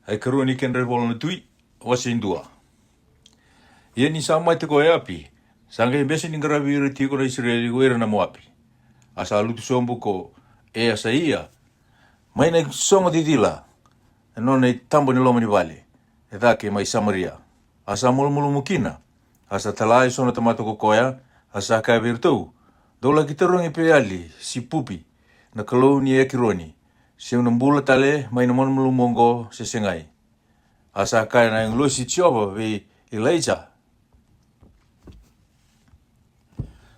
Ai karua ni kenre bola na tui, wasi indua. Ia ni samai te koe api, sanga i besi ni ngarawi ira tiko na Israeli ko ira na moapi. Asa alutu sombu ko e asa ia, mai na songa didila, e nona i tambo ni loma ni vale, e dhake mai Samaria. Asa mulu mukina, asa talai sona tamato ko koea, asa kai virtou, dola ki terungi pe ali, si pupi, na kalou ni e kironi, se unambula tale, mai na mulu mongo se sengai. Asa kai na yung lusi tioba vi Elijah.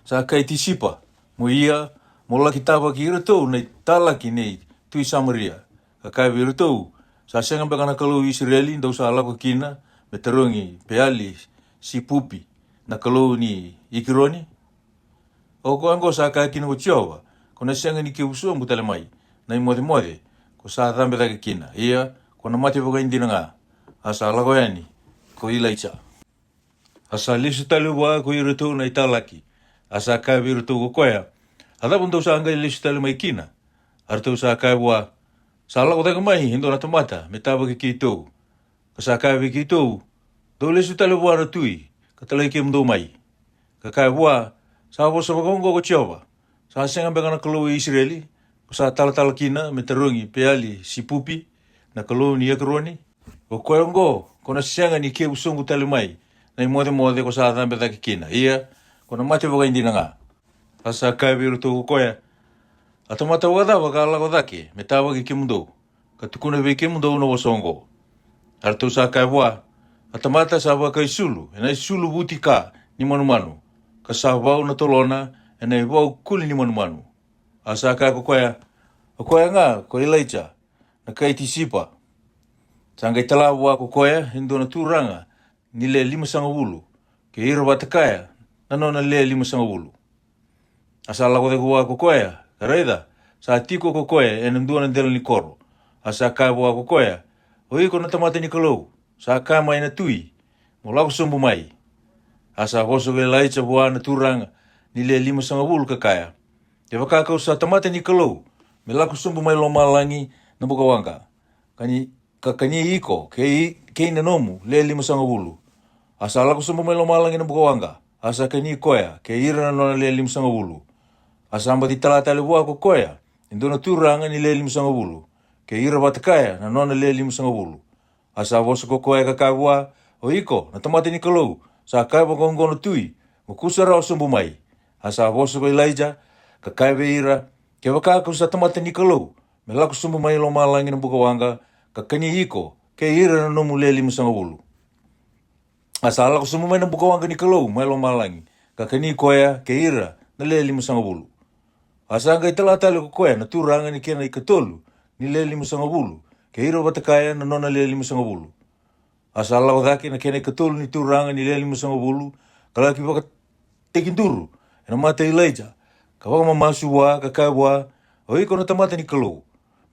Sa kai tisipa, mo ia, mo laki tapa ki iratou, nei talaki nei tui Samaria. Ka kai vi iratou, sa senga beka na kalou Israeli, ndau sa alako kina, me terungi pe ali, si pupi, na kalou ni ikironi. O ko ango sa kai kina mo tioba, ko na senga ni ke usua mutale mai, na i mode, ko sa thambe take kina. Ia, ko na mati waka indina nga, asa alako yani, ko Elijah. Asa lisu tali wa ko iratou na italaki, asa kai vi iratou ko koea, adapun tau sa angai lisu tali mai kina, artau sa kai wa, sa alako take mai, hindo na tamata, me tawa ki kitou, sa kai vi kitou, do lisu tali wa na tui, ka talai ke mdo mai, ka kai wa, sa wosa wakongo ko tioba, sa senga beka na kalou Israeli, ko sa tala kina, me terungi pe ali si pupi, na kalou ni ekroni, ko koe ongo, ko na senga ni ke usungu tali mai, na i mode ko sa thambe take kina. Ia, ko na mate waka indina nga. Asa kai viru tō koea. Atamata wadawa ka alako dake, me tawa ki kimundo. Ka tukuna vi kimundo una wasongo. Arto sa kai wa, atamata sa waka i sulu, e na i sulu wuti ka ni manu. Ka sa wau na tolona, e na i wau kuli ni manu. Asa kai ko koea. O koea nga, ko Elijah, na kai tisipa. Sanga i talawa ko koea, hindo na turanga, ni le 500, ke ira watakaya, na nona le 500. Asa lako de kua ko koea, kareida, sa tiko ko koea, e nandua na ndelo ni koro. Asa kai wa ko koea, o iko na tamata ni kalou, sa kai mai na tui, mo lako sombu mai. Asa hoso ke Elijah wa na turanga, ni le 500 kakaya. Te wakakau sa tamata ni kalou, me lako sombu mai lo malangi na bukawanga. Kani iko, ke ina nomu, le 500. Asa lako sombu mai lo malangi na bukawanga. Asa kani koea, ke ira na nona le 500. Asa amba di talatale wa ko koea, indona turanga ni le 500. Ke ira watakaya na nona le 500. Asa woso ko koea kakai wa, o iko, na tamate ni kalou, sa kai wakongo na tui, mo kusara o sombu mai. Asa woso ko Elijah, kakai we ira, ke wakakau sa tamate ni kalou, me lako sombu mai lo malangi na bukawanga, kakani iko, ke ira na nomu le 500. Asa alako sombu mai na bukawanga ni kalou, mai lo malangi, kakani koea, ke ira, na le 500. Asa angai talatale ko koea, na turanga ni kena i katolu, ni le 500, ke ira watakaya na nona le 500. Asa alako dhake na kena i katolu ni turanga ni le 500, kalaki waka tekinduru, e na mata Elijah, ka waka mamasu wa, kakai wa, o iko na tamata ni kalou,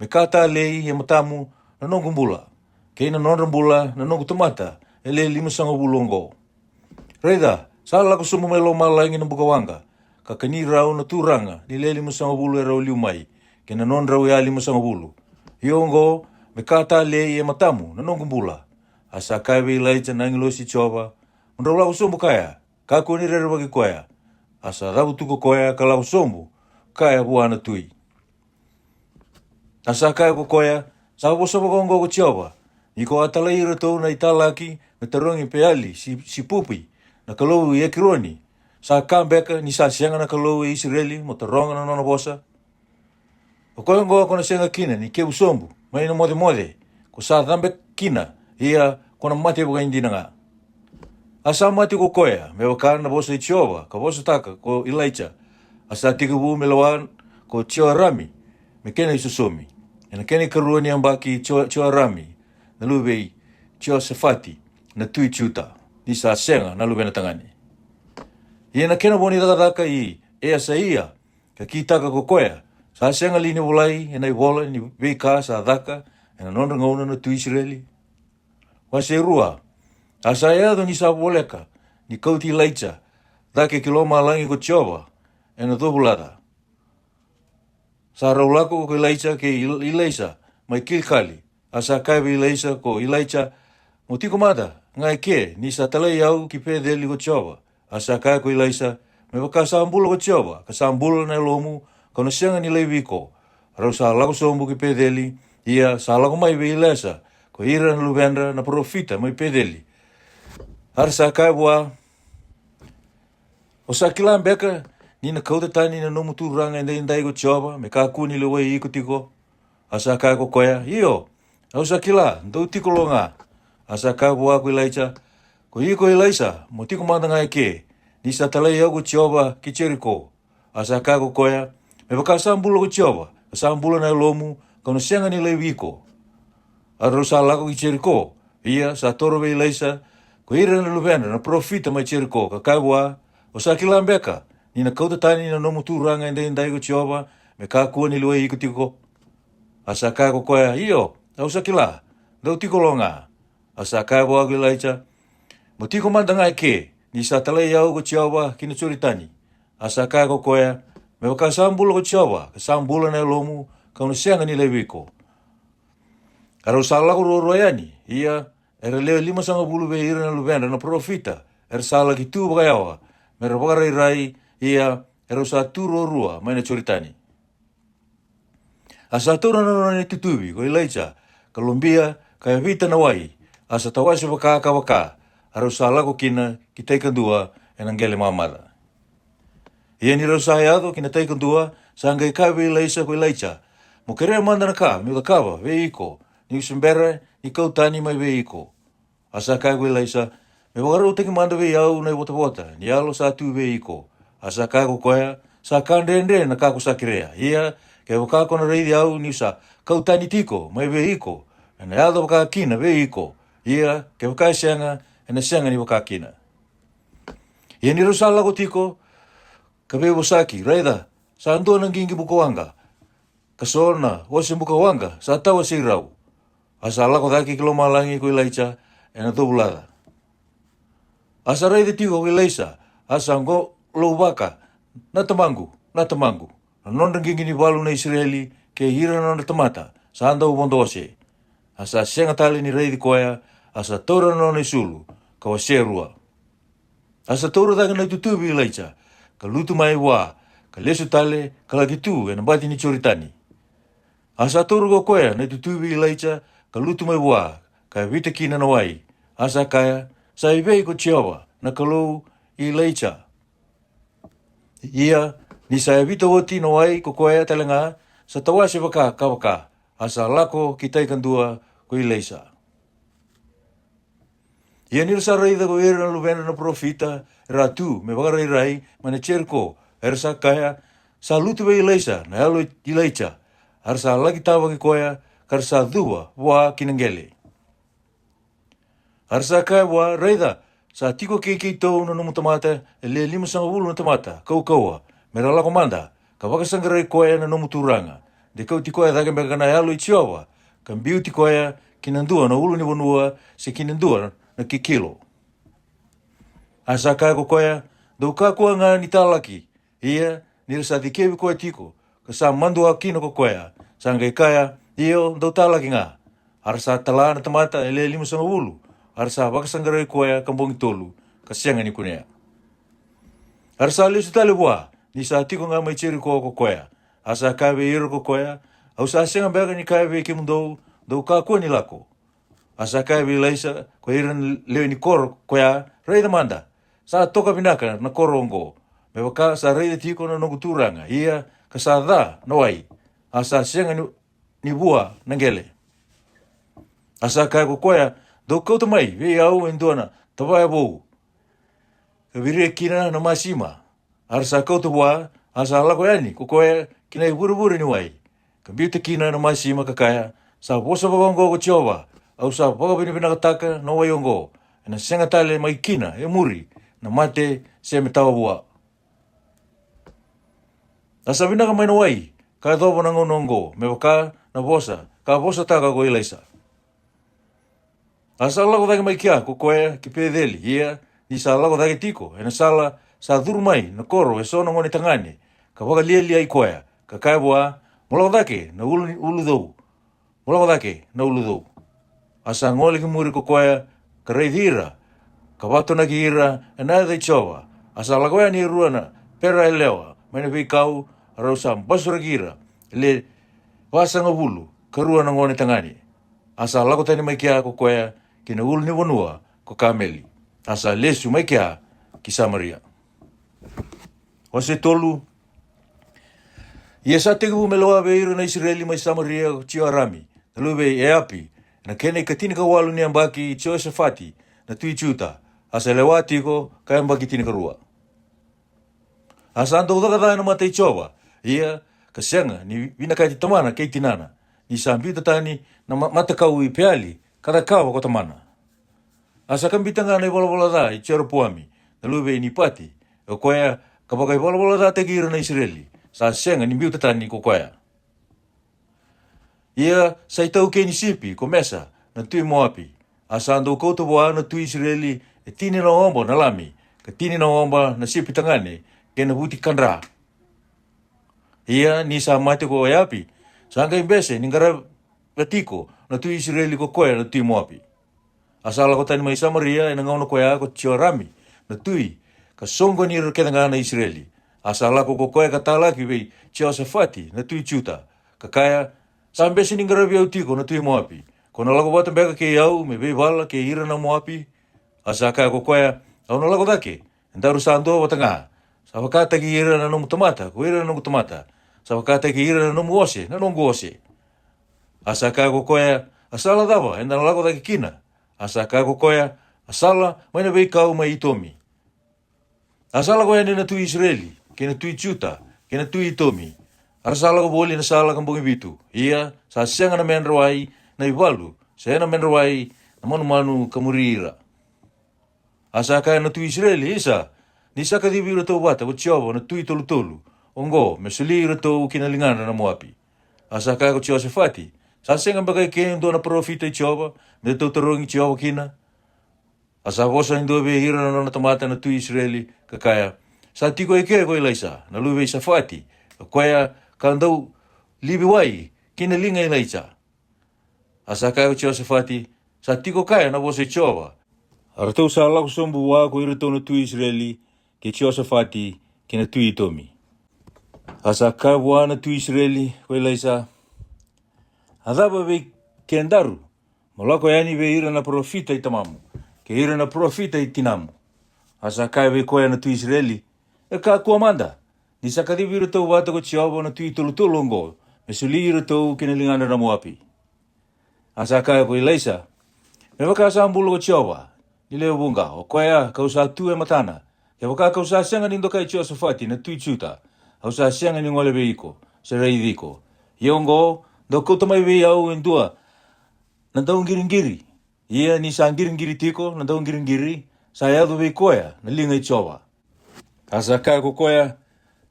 me kata lei e matamu na nongu mbula, ke ina nonra mbula na nongu tamata, e le 500 ongo. Reida, sa alako sombu mai lo malangi na bukawanga, ka kani rau na turanga, ni le 500 e rau liu mai, ke na non rau ea 500. Iongo, me kata lei e matamu na nongu mbula, asa kai we Elijah na ngilosi choba, unrau lau sombu kaya, kako ni rere waki koea, asa rabu tuko koea ka lau sombu, kaya buana tui. Asa kai ko koea, sa woso wakongo ko choba, iko atala ira tau na italaki, me tarongi pe ali, si pupi, na kalou i ekironi, sa kambeka ni sa sianga na kalou i Israeli, mo taronga na nona bosa. O koe ngoa kona sianga kina, ni keu sombu, mai na mode, ko sa dhambe kina, ia kona mate waka indina nga. Asa mate ko koea, me wakana na bosa i tioba, ka bosa taka, ko Elijah, asa tika wu me lawan, ko tioa rami, me kena i susomi, e na kena i karua ni ambaki tioa rami, na luwei tioa sefati, na tui tiuta, ni sa senga na luwei na tangani. Ia na kena boni daka i e asa ia, ka kitaka ko koea, sa senga lini wolai, e na i wola, ni weika sa daka, e na nonra ngauna na tui Israeli. Wase rua, asa ea do ni sa woleka, ni kauti Elijah, dake kilo malangi ko tioba, e na dobulada. Sa raulako ko Elijah ke Elijah, mai kilkali, asa kai vi leisa ko ilaicha mo tiko mata ngai ke ni sa talai au ki pe deli ko chova asa kai ko ilaisa me ka sambul ko chova ka sambul na lomu kono senga ni leviko ro sa lago sombu ki pe deli ia sa lago mai vi leisa ko ira na luvendra na profita mai pe deli har sa kai bua o sa kilam beka ni na kauta tani na nomu turanga ndai ko chova me ka kuni le wai iko tiko asa kai ko koya io au sa kila ndo tiko longa asa kai bua ko ilaicha ko iko ilaisa mo tiko manda ngai ke ni sa talai au ko chova ki cheriko asa kai ko koya me ka sambulo ko chova sambulo na lomu kono senga ni leviko aro sa lago ki cheriko ia sa toro ve ilaisa ko ira na luvena na profita mai cheriko ka kai bua o sa kila beka ni na kauta tani na nomu turanga ndai ko chova me ka kuni le wai iko tiko asa kai ko koya io au sa kila ndo tiko longa asa kai bua ko ilaicha mo tiko manda ngai ke ni sa talai au ko chova kina choritani asa kai ko koya me ka sambulo ko chova ka sambulo na lomu ka no senga ni leviko aro sala ko royani ia era le 5 ve ira na luvena na profita sala ki tu bagawa me ro rai ia era sa turo rua mai na choritani asa toro na ni tutubi ko ilaicha Colombia ka vita na wai asa tawasi baka aro sala ko kina ki teikan dua enangele mamara ia ni ro sa yado kina teikan dua sangai ka vi leisa ko ilaicha mo kere manda na ka mi kava veiko ni simbere ni kautani mai veiko asa ka ko ilaicha me waro te manda ve au na bota ni alo sa tu veiko asa ka ko koya sa kandende na ka ko sakirea ia ke ka ko na rei au ni sa kautani tiko mai veiko na yado ka kina veiko ia ke ka senga ena senga ni ka kina ia ni ro sala ko tiko ka ve bosaki raida sa ando na ngingi bukawanga kasona wase bukawanga sa tawa sirau asa la ko daki kilo malangi ko ilaicha ena dobulada asa raida tiko ko ilaisa asa ngo lo baka na tamangu non ngingi ni balu na Israeli ke hira na tamata sa ando bondose asa senga tali ni raidi koya asa tora no ni sulu ka waserua asa tora daga na tutubi ilaicha ka lutu mai wa ka lesu tale ka lagi tu ena bati ni choritani asa tora go koya na tutubi ilaicha ka lutu mai wa ka vita kina na wai asa kaya sa ibe ko chiawa na kalou ilaicha ia ni sa vita woti no wai ko koya talenga sa tawase baka kawaka asa lako kitai kandua ko ilaicha ia ni sa raida ko era luvena na profita ratu me bagara rai mana cherko ersa kaya sa lutu be ilaicha na alo ilaicha arsa lagi tawa ki koya karsa dua wa kinangele arsa kaya wa raida sa tiko ke to no mutamata le 5 na tamata kau mera la komanda ka waka sangara koya na no muturanga de kau tiko daga me kana alo ichiwa kan beauty koya kinandua na ulu ni bonua se kinandua na kikilo asa ka ko koya do ka ko nga ni talaki ia ni sa dikebi ko tiko ka sa mandu akino ko koya sangai kaya io do talaki nga arsa talana tamata ele 5 arsa waka sangara koya kambong tolu ka senga ni kunea arsa le sutale bua ni sa tiko nga mai cheri ko koya asa ka be iro ko koya au sa senga bega ni ka be ki mundo do ka ko ni lako asa ka be laisa ko iran le ni kor koya rei demanda sa toka binaka na korongo me waka sa rei tiko na no turanga ia ka sa da no ai asa senga ni bua nangele asa ka ko koya do ko to mai ve au endona tawai bo ka vire kina na masima arsa ko to bua asa la ko yani ko koya kina buru ni wai ka biute kina na masima ka kaya sa bosa bongo ko chova au sa boga bina taka no wayongo na senga tale mai kina e muri na mate se metawa bua asa bina ka mai no wai ka do bona ngongo me ka na bosa ka bosa taka ko ilaisa asa la ko dai mai kia ko koe ki pedeli ia ni sa la ko dai tiko ena sala sa durmai na koro e sono ngoni tangane ka waga lieli ai koe ka kai bua mola dake na ulu do Mulako dake na uludou. Asa ngole ki muri ko koea ka reidira. Ka watona ki ira e nai dei chowa. Asa lagoea ni ruana pera e lewa. Maina vei kau rausa basura ki ira. Le wasanga hulu ka ruana ngone tangani. Asa lago tani mai kia ko koea ki na ulu ni wanua ko kameli. Asa lesu mai kia ki Samaria. O se tolu, ia sa te kupu me loa veira na Israeli mai Samaria o tio arami. Na luwe e api, na kene ka tini ka walu ni ambaki i tio Safati na tui chuta. Asa lewa tiko ka ambaki tini ka rua. Asa anta udaka tae na mata i chowa. Ia ka senga ni vina kai ti tamana kei tinana. Ni sambita tani na mata kau i peali kada kawa ko tamana. Asa kambitanga na i wala da i tio rapuami. Na luwe ni pati. O koea ka bakai wala da te gira na Israeli. Sa senga ni miuta tani ko koea. Ia sa i tau kei ni sipi ko mesa na tui Moapi. Asa ando kouta boa na tui Israeli e tini na omba na lami. Ka tini na omba na sipi tangane ke na huti kanra. Ia ni sa mate ko e api. Sa anga imbese ni ngara vatiko na tui Israeli ko koea na tui Moapi. Asa ala ko tani mai Samaria e na ngauna koea ko tio rami na tui ka songo ni ruketanga na Israeli. Asa ala ko koea ka talaki vei tio Safati na tui chuta. Ka kaya sa ambesi ni ngara viau tiko na tui Moapi. Ko na lago bata beka ke iau me vei vala ke ira na Moapi. Asa kaya ko koea au na lago dake. Ndaru sa ando watanga. Sa wakata ki ira na nomu tomata ko ira na nomu tomata. Sa wakata ki ira na nomu ose na nomu ose. Asa kaya ko koea asala dawa enda na lago dake kina. Asa kaya ko koea asala maina vei kau mai itomi. Asala koea ni na tui Israeli ke na tui chuta ke na tui itomi. Arasala ko boli na sala kambungi bitu. Ia sa sianga na menrawai na iwalu. Sa na menrawai na manu kamurira. Asa kaya na tui Israeli isa. Ni saka di biro tau bata ko tiobo na tui tolu. Ongo me sulira tau kinalingana na Moapi. Asa kaya ko tio Safati. Sa sianga bagai kene do na profita i tiobo. Me tau tarongi tiobo kina. Asa vosa indo be hira na tamata na tui Israeli kakaya. Sa tiko e kere ko ilaisa. Na luwe Safati. Koea kandau libi wai kina linga ilaisa. Asa kaya ko tio Safati. Sa tiko kaya na vosa i tioba. Aratau sa lako sombu wa ko ira tau na tui Israeli ke tio Safati kina tui itomi. Asa kaya wa na tui Israeli ko ilaisa. Adaba vei kendaru. Malako yani vei ira na profita i tamamu. Ke ira na profita i tinamu. Asa kaya vei koea na tui Israeli. E ka kuamanda. Ni sakadivi ira tau wata ko tioba na tui tolu ongo. Me suli ira tau kina lingana na Moapi. Asa kaya ko ilaisa. Me waka sa ambulo ko tioba. Ni leo bunga. O koea kau sa tu e matana. Ke waka kau sa sianga nindo kai tio Safati na tui chuta. Au sa sianga ni ngole veiko. Se reidiko. Iongo. Do kouta mai vei au endua. Na tau ngiringiri. Ia ni sa ngiringiri tiko. Na tau ngiringiri. Sa eadu vei koea. Na linga i tioba. Asa kaya ko koea.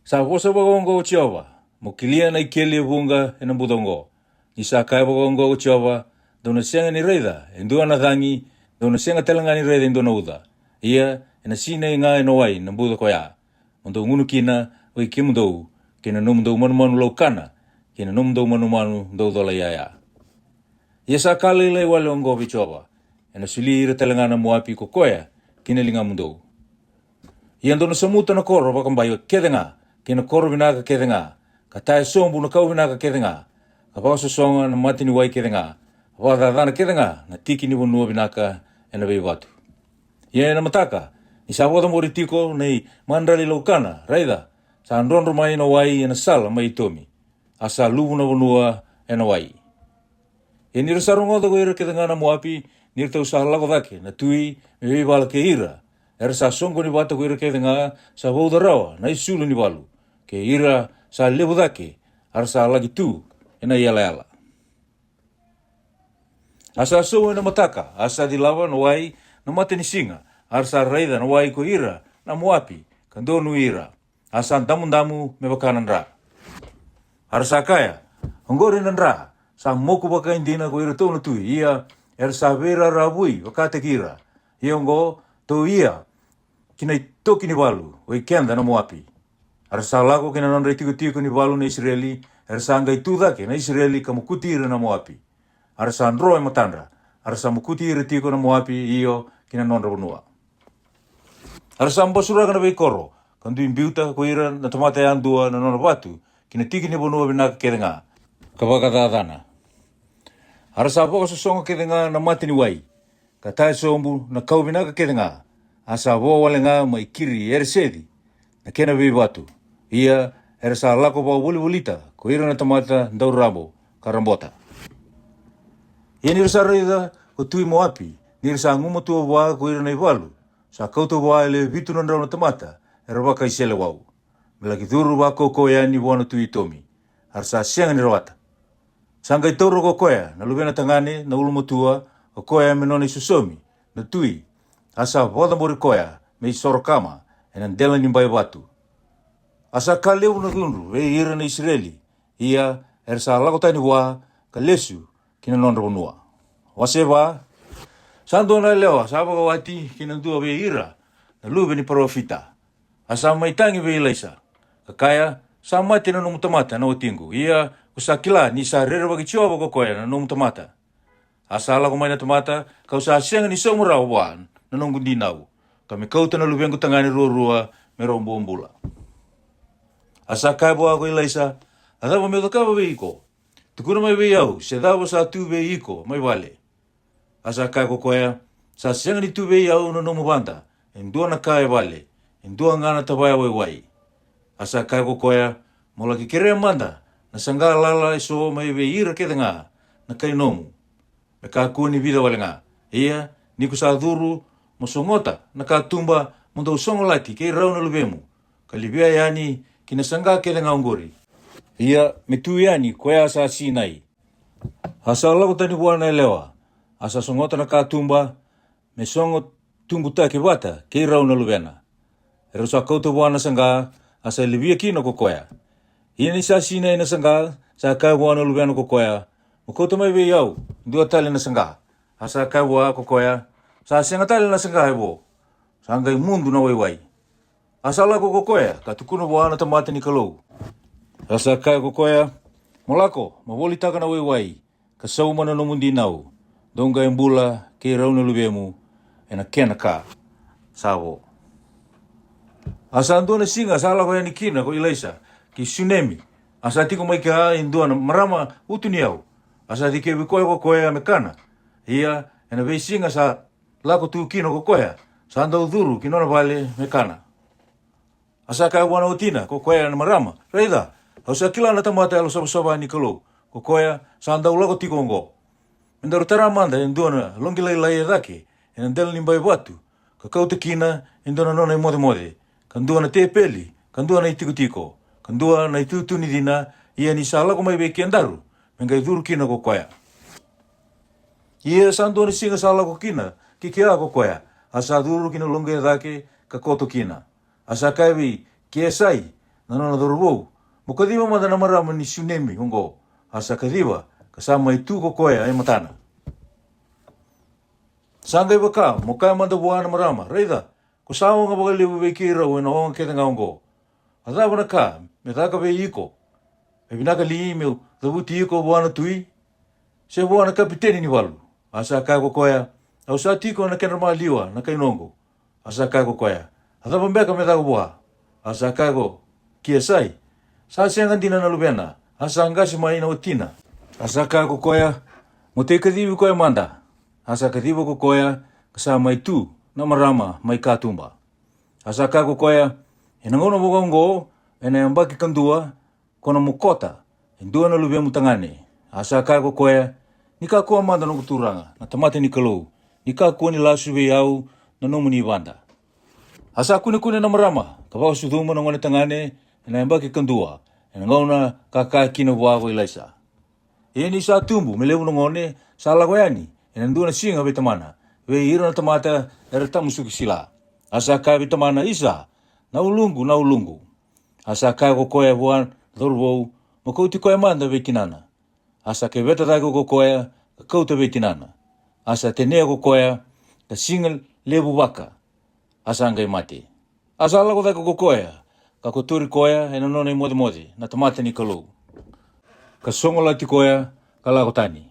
Sa wosa wagongo o tioba. Mo kilia na ikeli e bunga e na budongo. Ni sa kaya wagongo o tioba. Dona sianga ni reida. Endua na thangi. Dona sianga telanga ni reida endua na uda. Ia e na sina i ngā e no wai na buda koea. Mondo ngunu kina o i kimundou. Kina nomundou manu lau kana. Kina nomundou manu ndou dola iaia. Ia sa kala ilai wale ongo vi tioba. E na sili ira telanga na Moapi ko koea. Kina linga mundou. Ia ndona samuta na koro wakambai kedenga. Kina koro vinaka kedenga. Ka tae sombu na kau vinaka kedenga. Ka pausa songa na matini wai kedenga. Wadadana kedenga na tiki ni wanua vinaka e na vei watu. Ia e na mataka. Ni sa wada mori tiko nei mandrali laukana. Raida. Sa andronro mai na wai e na sala mai itomi. Asa luvu na wanua e na wai. E nira sarungoda ko ira kedenga na Moapi. Nira tau sa lago dake na tui me vei wala ke ira. Era sa songo ni wata ko ira kedenga sa wauda rawa na isulu ni walu. Ke ira sa levo dake. Ara sa lagi tu e na iala. Asa so e na mataka. Asa di lawa na wai na mate ni singa. Ara sa raida na wai ko ira na Moapi. Kandonu ira. Asa damu me bakanan ra. Ara sa kaya. Hongori nan ra. Sa moku baka indina ko ira tau na tui. Ia era sa vera rabui wakate kira. Ia ngo to ia. Kina toki ni walu. O i kenda na Moapi. Ara sa lago kina nanre tiko ni walu na Israeli. Era sa angai tudake na Israeli kamukuti ira na Moapi. arasa andro matandra, arasa mukuti iritiko na moapi iyo kina nonra vanua. Arasa mbasura kana veikoro, kandu imbiuta ko ira na tamata ya andua na nona watu, kina tiki ni vanua vinaka kedenga, kabakadadana. Arasa poko sosonga kedenga na mati ni wai, katai sombu na kau vinaka kedenga, asa wawalenga maikiri eresedi, na kena vei watu, ia erasa lako pa wuli-wulita, ko ira na tamata ndaurabo, karambota. Ia nirasa reida ko tui moapi, nirasa ngumatua waa ko ira na iwalu, sa kauta waa ele vitu na na tamata, era waka isele wau. Melaki thuru wako koea ni wana tui tomi, arasa sianga nirawata. Sanga itoro ko koea, na lubena tangane, na ulumatua, ko koea menone susomi, na tui, asa wada mori koea, me sorokama, enan dela nimbai watu. Asa ka leu na thunru, ve ira na Israeli, ia erasa lakotani waa, ka lesu, kina nonra vanua. Wase waa, sando na lewa, saba ka wati, kina ndua ve ira, na lube ni parofita. Asa maitangi ve ilaisa, kakaya, sa mati na numutamata na otingu, ia kusakila ni sa rere waki chioba ko koea na numutamata. Asa ala kumai na tamata, kau sa asianga ni somura waan, na nungundi nau, kami kauta na lubengu tangani rua-rua, merombo mbula. Asa kaibo ako ilaisa, adaba me utakawa ve iko. Tukuna mai ve au, se daba sa tu ve iko, mai vale. Asa kai ko koea, sa sianga ni tu ve au na nomu banda, endua na kai vale, endua ngana tabaya wai. Asa kai ko koea, mola ki kere manda, na sanga lala iso mai ve ira ke nga, na kai nomu. Me ka kuni vida wale nga, ia, ni ku sa dhuru, mosongota, na ka tumba, mundo usongo lati, kei rau na lubemu, ka libia yani, kina sanga ke nga ungori. Ia, me tu yani, koea asa sinai. Asa lako tani buana elewa, asa songota na ka tumba, me songo tumbuta ke wata, kei rau na lubena. Ero sa kauta buana sanga, asa libia kino ko koea. Ia ni sa sinai na sanga, sa kai buana lubena ko koea, Mukauta mai ve yau, dua tali na sanga. Asa kai wa ko koea, sa senga tali na sanga hebo. Sanga mundu na wai. Asa la ko koea, ka tukuna wa na tamata ni kalou. Asa kai ko koea, molako, mawoli taka na wai. Ka sauma na nomundi nau. Donga embula ke rauna lubemu, ena kena ka. Sawo. Asa andona singa, sa la ko yani kina ko ilaisa, ki tsunami. Asa tiko mai ka indona marama utu ni au. Asa dike wikoe ko koea me kana. Ia, ena vei singa sa lako tu kino ko koea. Sa anda udhuru kinona vale me kana. Asa kai wana utina ko koea na marama. Reida, au sa kila na tamata alo saba ni kalou. Ko koea, sa anda ulako tiko ngo. Mendaru taramanda endona longilai lai dake. Ena ndela nimbai watu. Ka kauta kina endona nona mode. Kandua na te peli. Kandua na itiko. Kandua na itutuni dina. Ia ni sa lako mai veki andaru. Mengai dhuru kina ko koea. Ia sando ni singa sala ko kina, kikia ko koea. Asa dhuru kina longe dake ka koto kina. Asa kaiwi kiesai, nanona dhuru wou. Mukadiwa mada namarama ni tsunami hongo. Asa kadiwa, kasama itu ko koea e matana. Sangai baka, mukai manda buana marama. Reida, kusawa nga bagali wekira wena honga kete nga hongo. Adaba na ka, metaka ve iko. Ebinaka li meu, dhabuti iko buana tui. Se buana kapiteni ni walu. Asa kai ko koea. Au sa tiko na kenrama liwa na kainongo. Asa kai ko koea. Adaba mbeka me dhago bua. Asa kai ko kiesai. Sa siangan dina na lubena. Asa angasi maina utina. Asa kai ko koea. Mote kadiwi koea manda. Asa kadiwa ko koea. Kasa mai tu na marama mai katumba. Asa kai ko koea. Enangono bogongo. Ena mbaki kandua. Kono mukota. Endua na lubia mutangane. Asa kai ko koea. Nika kua manda no kuturanga. Na tamate ni kalou. Nika kua ni lasu ve au. Na nomu ni banda. Asa kune na marama. Kawao suduma na ngone tangane. Ena mbaki kandua. Ena ngona kakai kina wago ilaisa. Ia ni sa tumbu. Melewu na ngone. Sa lagoyani. Ena ndua na singa ve tamana. Ve ira na tamata. Era tamusuki sila. Asa kai ve tamana isa. Na ulungu. Asa kai ko koea buan. Dhorwou. Makauti koea manda ve kinana. Asa ke veta dai ko koea. Ka kauta ve kinana. Asa tenea ko koea. Ka singa lebu waka. Asa ngai mate. Asa ala ko dai ko koea. Ka koturi koea. Ena nona mode. Na tamata ni kalou. Ka songola ti koea. Ka lako tani.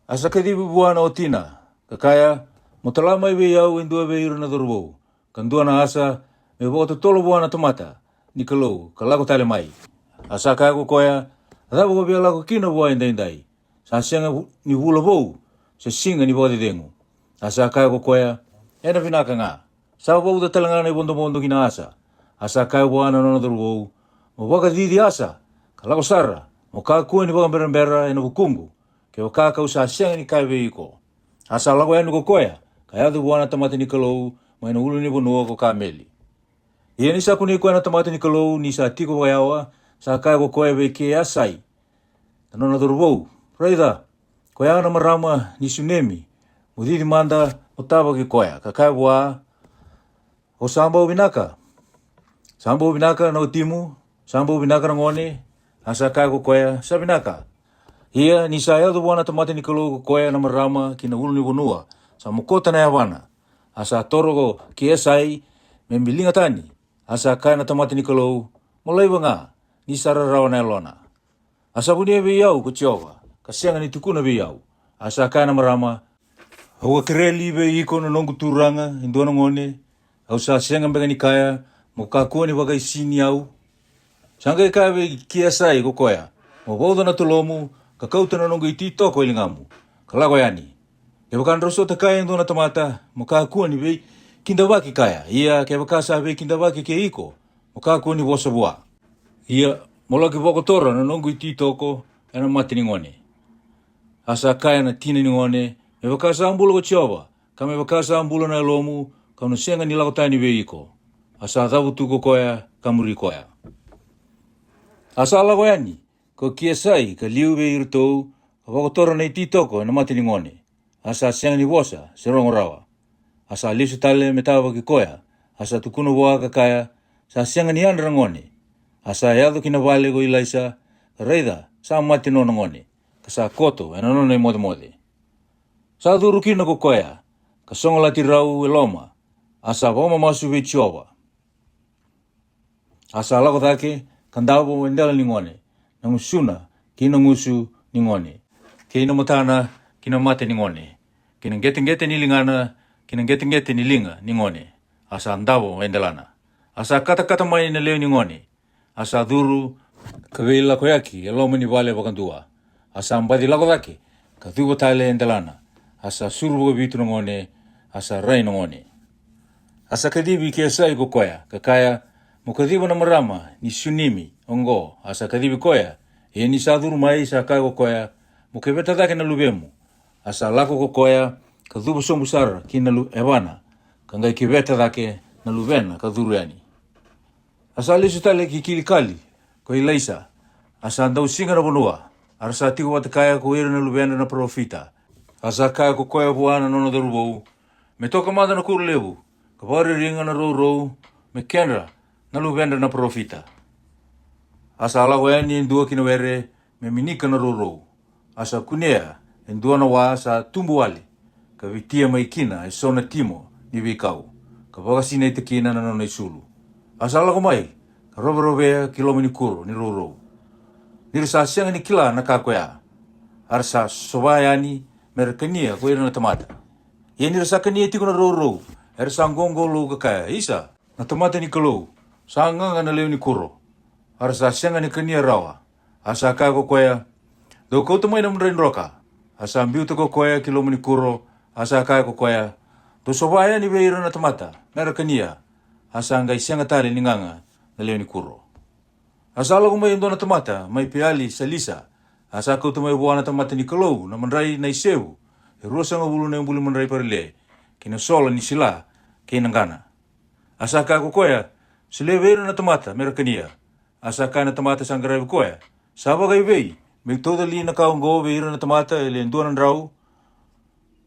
Asa kadibi buana o tina, kakaya, motalama iwe iau indua ve ira na dorobou, kandua na asa, me voto tolo buana tomata, ni kalou, kalago tale mai. Asa kaya ko koya, adabo ko bia lago kina bua indai, sa senga ni hula bou, se singa ni bode dengu. Asa kaya ko koya, ena vinaka nga, sa bou da talangana i bondo kina asa kaya buana nona dorobou, mo waka didi asa, kalago sara, mo kakua ni baka mbera ena bukungu, ke o kakau sa senga ni kai veiko. Asa lago enu ko koya, kaya adu buana tamata ni kalou, mo ena ulu ni bonua ko kameli. Ia ni sa kuni koe na tamata ni kalou, ni sa tiko wayawa, sa kaya ko koe veke asai. Tanona dorobou, reida, koe ana marama ni tsunami, mo didi manda o taba ki koea, ka kaya bua, o sambau binaka. Sambau binaka na o timu, sambau binaka na ngone, asa kaya ko koea, sa binaka. Ia ni sa eo buana tamata ni kalou ko koea na marama ki na ulu ni bonua, sa mokota na yawana. Asa toro ko ki esai, me milinga tani, asa kaya na tamata ni kalou, molaiwa nga, ni sararawa na elona. Asa bunia be iau ko tiowa, kasianga ni tukuna be iau, asa kaya na marama, hau kireli be iko na nongu turanga, indua na ngone, au sa sianga mbega ni kaya, mo kakua ni wakai sini au. Sanga kaya be kiasai ko koea, mo bauda na tulomu, kakauta na nongu iti toko ilingamu, kalago yani. Ke bakan roso ta kaya indua na tamata, mo kakua ni be kindawaki kaya, ia ke bakasa be kindawaki ke iko, mo kakua ni bosa bua. Ia molaki wako tora na nongu iti toko, ena mati ni ngone. Asa kaya na tina ni ngone, me bakasa ambulo ko tiowa, ka me bakasa ambulo na elomu, ka unusenga ni lakotani be iko. Asa tabu tuko koea, kamuri koea. Asa lago yani, ko kiesai, ka liu be irtou, ka wako tora na iti toko, ena mati ni ngone. Asa senga ni bosa, se rongo rawa. Asa lisu tale me tawa ki koea, asa tukuno boa ka kaya, sa senga ni andra ngone. Asa yado kina vale ko ilaisa, ka reida, sa mati nona ngone. Ka sa koto, ena nona i mode. Sa duru kina ko koea, ka songolati rau e loma, asa voma masu ve tiowa. Asa lako take, kandawa wendela ni ngone, na ngusuna, kina ngusu ni ngone. Kina matana, kina mate ni ngone. Kina ngete ni lingana, kina ngete ni linga ni ngone. Asa andawa wendelana. Asa kata mai na leo ni ngone. Asa duru, kawila koyaki, eloma ni vale wakandua. Asa ambadi lako dake, ka dhuwa tale endelana. Asa suruwa bitu na ngone, asa rai na ngone. Asa kadibi kia sai ko koya, kakaya, mo kadiba na marama, ni tsunami, ongo, asa kadibi koya, e ni sa duru mai sa kaya ko koya, mo kebeta dake na lubemu. Asa lako ko koya, ka dhuwa sombusara, kina ewana, kangai kebeta dake na lubena, ka dhuru yani. Asa lisu tale ki kilikali, ko ilaisa, asa andau singa na bonua, arasa tiko watakaya ko ira na lubena na profita. Asa kaya ko koya buana nona dorubou, me toka mada na kuru lebu, ka wari ringa na rou, me kenra na lubena na profita. Asa alago yani indua kina were, me minika na rou. Asa kunea, indua na waa sa tumbu wale, ka vitia maikina e sona timo ni vikau, ka wakasina itakina na nona isulu. Asa alago mai, ka robe kilomini kuro ni rou. Nirisa sianga ni kila na kakoya. Arsa sobayani merekania ko ira na tamata. Ia nirisa kania tiko na rou. Ersa ngongolo kakaya. Isa, na tamata ni kalou. Sa nganga na leo ni kuro. Arsa sianga ni kania rawa. Asa kaya ko koya. Do kouta mai na mrain roka. Asa ambiu ko koya kilomini kuro. Asa kaya ko koya. Do sobayani be ira na tamata. Merekania. Asa ngai sianga tali ni nganga na leo ni kuro. Asa lagu mai indona tamata, mai piali salisa. Asa kau tamai buana tamata ni kalou, na manrai na isewu. E ruasa nga bulu na yung bulu manrai parile. Kina sola ni sila, kina ngana. Asa ka kokoya, sile veira na tamata, merakania. Asa ka na tamata sanggarai kokoya. Saba kai vei, may totally na kaungo veira na tamata, ele indua na rau.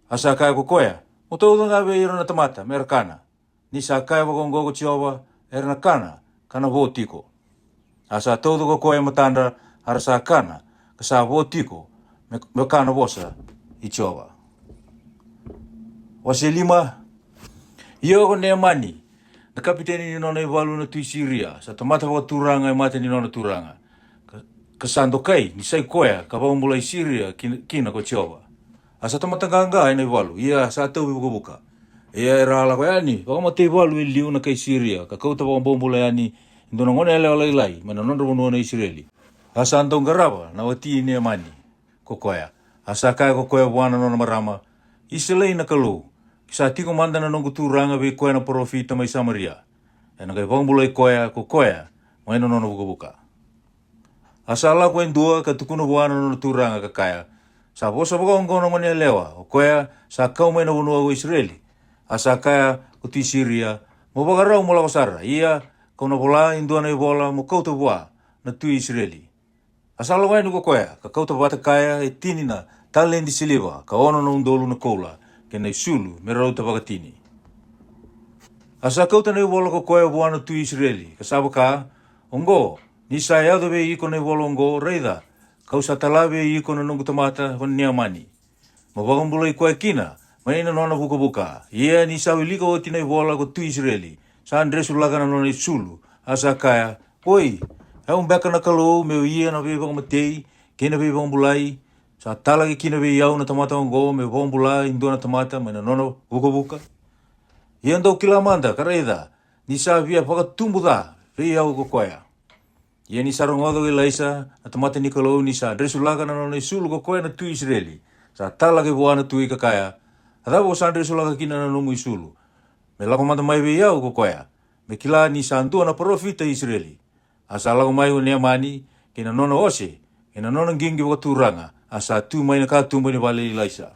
Asa ka kokoya, mo todo nga veira na tamata, merakana. Ni sa kaya wakongo ko tiowa, era na kana votiko. Asa todo ko koe matanda arasa kana kasa votiko me kana vosa i tiowa. Wase lima, iyo ko ne mani, na kapiteni ni nona i walu na tui Siria, sa tamata waka turanga i mate ni nona Ka sando kai, ni sai koea, ka waumula i Siria kina ko tiowa. Asa tamatanganga ina walu. Ia sa tau buka. Ia era la ko yani. Wa ma te walu liu na kai Syria. Ka kauta wa bombula yani. Ndona ngone ele ala ilai. Mana nondro no na Israeli. Asa andong garaba na wati ni amani. Kokoya. Asa kai kokoya wana no marama. Iselei na kalu. Kisa tiko manda na nongu turanga be koya na profita mai Samaria. Ena kai bombula koya kokoya. Mai no buka. Asa ala ko endua ka tukuno wana no turanga kakaya. Sa bosa boka ngono ngone lewa. Koya sa kau mai no o Israeli. Asa kaya uti Syria. Mo bagarau mo la sara. Ia kau na bola indua na bola mo kau to boa na tu Israeli. Asa ala wai no koya ka kau to bata kaya e tinina talendi siliva ka ono no ndolu na kola ke na sulu me rau ta bakatini. Asa kau ta na bola ko koya boa na tu Israeli. Ka sabaka ongo ni sa ya do be iko na bola ongo reida. Kau sa talabe iko na nungu tamata hon niamani. Mabagong bulay ko kina, may na nona buka-buka. Ia ni sa wili ko tinay bola ko tu Israeli. Sa Andres ulaga na nona sulu. Asa kaya, oi, ang beka na kalo, may iya na bibang matay, kina bibang bulay. Sa talagi kina biyaw na tamata ongo, may bibang bulay, indo na tamata, may na nona buka-buka. Iyan daw kilamanda, kareda, ni sa via pakatumbu da, biyaw ko kwaya. Ia ni sarong odo ilaisa na tamata ni kalau ni sa Andres ulaga na nona sulu ko kwaya na tu Israeli. Sa talagi buana tu ikakaya. Ada bo sa Andres ulaga kina na nomu isulu. Me lako mata mai biyau ko kwaya. Me kila ni santua na profita Israeli. Asa lako mai o niamani kina nona ose. Kina nona gingi wakaturanga. Asa tu mai na katumba ni bale ilaisa.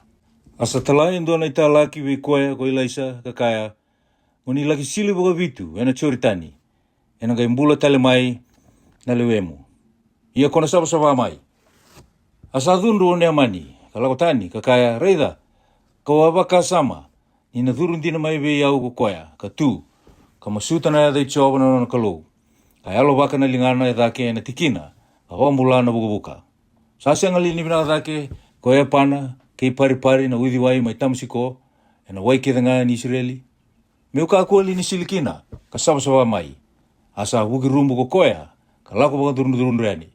Asa talain doa na italaki we kwaya ko ilaisa kakaya. Uni laki sili boka vitu ena choritani. Ena kai mbula tale mai na lewemu. Ia kona saba mai. Asa dhundu o niamani. Kalako tani kakaya reida. Kau abaka sama. Ina dhurun tina mai be yau ko kwaya. Ka tu. Ka masuta na yadai choba na nona kalou. Ka yalo baka na lingana yadake na tikina. Ka wambula na buka-buka. Sasi ang alini bina yadake. Koya pana. Kei pari-pari na uidiwai mai tamusiko. Ena waikeda nga ni Israeli. Meuka aku alini silikina. Ka saba mai. Asa wuki rumbu ko koya. Ka lako baka turun-turun reani.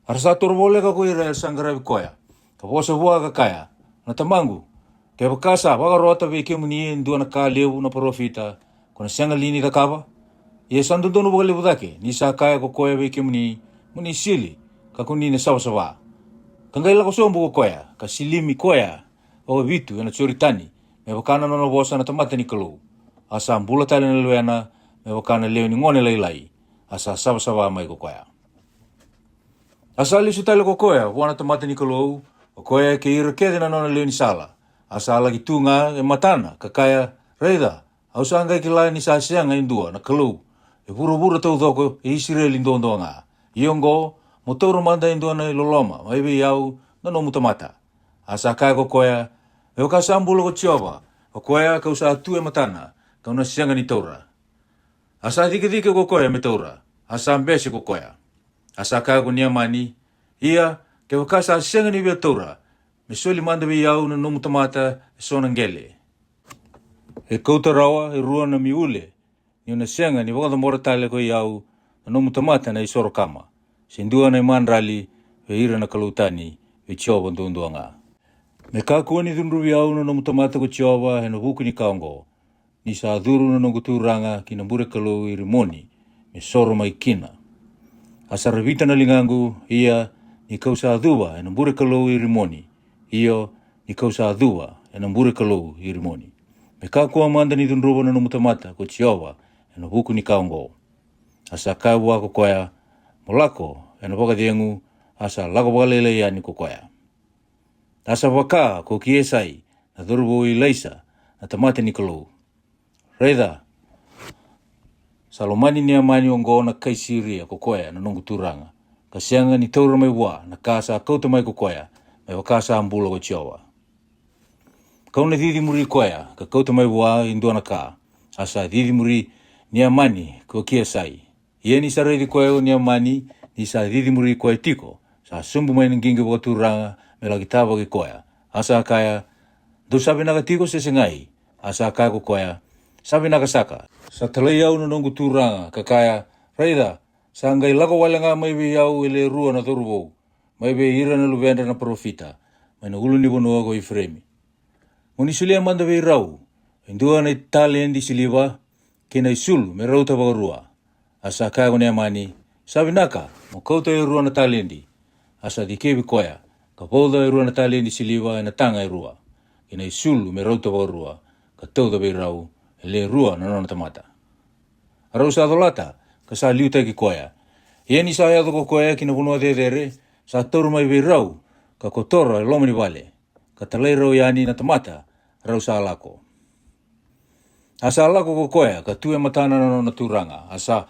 Arsa torbole ka ko ira sanggara koya. Ka bosa bua ka kaya. Na tamangu. Kaya bakasa baka rota be ke muni ndua na ka leu na profita. Kona sianga lini da kaba. Ia sandono baka lebu dake. Ni sa kaya ko koya be ke muni sili. Ka kuni na sawa. Kangai lako sombu ko koya. Ka silimi koya. O vitu na choritani. Me bakana no bosa na tamata ni kalau. Asa mbula tali na luena. Me bakana leu ni ngone lai. Asa sawa mai ko koya. Asa ali sutale ko koya, wana tamata ni kalau, ko koya ke ira kede na nona leo ni sala. Asa lagi tunga e matana, kakaya, reida, au sangai ki lai ni sa sianga indua na kalau, e pura tau toko e Israeli ndondo nga. Iongo, motoru manda indua na iloloma, maibe yau, no mutamata. Asa kaya ko koya, e o kasambulo ko tioba, ko koya ka usa atu e matana, ka una sianga ni taura. Asa dike ko koya me taura, asa mbese ko koya. Asa kaya ko niamani, ia ke wakasa sianga ni bia taura, me soli manda be yau na nomu tamata e sonangele. E kouta rawa e rua na miule, ni una sianga ni wakata mora tale ko yau na nomu tamata na isoro kama. Sindua na iman rali ve ira na kalutani ve chioba ndundua nga. Me kakua ni dunru yau na nomu tamata ko chioba he na huku ni kaongo. Ni sa dhuru na nongu turanga ki na mbure kalau irimoni me soro mai kina. Asa revita na lingangu, ia ni kausa adua e nambure kalau irimoni. Iyo ni kausa adua e nambure kalau irimoni. Me kakua manda ni dunruba na numutamata ko chioba e na huku ni kaongo. Asa kaibua ko koya, molako e na waka diengu, asa lako wakalele ya ni ko koya. Asa waka ko kiesai na dhurubo i leisa na tamate ni kalau. Reida, Salomani ni amani ongo na kai Syria ko koya na nongu turanga. Kasianga ni taura mai wa na kasa kauta mai ko koya. Mai wakasa ambulo ko chiowa. Kau na didi muri koya ka kauta mai wa indua na ka. Asa didi muri ni amani ko kia sai. Ia ni sa reidi koya o ni amani ni sa didi muri koya tiko. Sa sumbu mai ngingi waka turanga me lagi taba ki koya. Asa kaya do sabi nagatiko se sengai. Asa kaya ko koya sabi nagasaka. Sa talai au na nongu turanga, kakaya, reida, sa ngai lako wale nga mai be yau ele rua na torubou, mai be ira na lubenda na profita, mai na ulu ni bonua ko i fremi. Moni sulia manda vei rau, indua na talendi siliva, kena isulu me rauta bagarua. Asa kago ne amani, sabinaka, mo kauta e rua na talendi. Asa di kevi koya, ka pauda e rua na talendi siliva e na tanga e rua. Kena isulu me rauta bagarua, ka tauta vei rau, e le rua na nona tamata. Arau sa adolata, ka sa liuta ki koya. Ieni sa yado ko koya kina bunua dedere, sa toru mai vei rau, ka kotora e lomani vale. Ka talai rau yani na tamata, rau sa alako. Asa alako ko koya, ka tue matana na nona turanga. Asa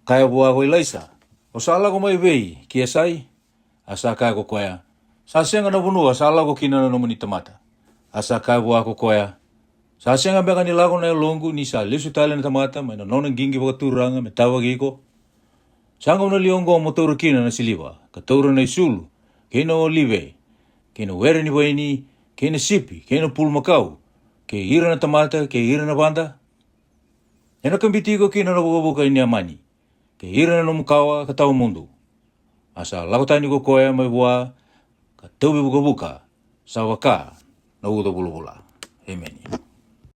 kaya bua ko ilaisa. O sa alako mai vei, kia sai. Asa kaya ko koya. Sa senga na bunua, sa alako kina na nomani tamata. Asa kaya bua ko koya. Sa senga beka ni lago na longu ni sa lesu tale na tamata, mai na nona gingi baka turanga, me tawa giko. Sanga una liongo mo taura kina na siliva, ka taura na isulu, kena olive, kena were ni waini, kena sipi, kena pulmakau, ke ira na tamata, ke ira na banda. Ena kambitiko kina na buka ini amani, ke ira na nomukawa ka tau mundu. Asa lakotani ko koya mai bua, ka taubi buka, sa waka, na uda bula. Amen.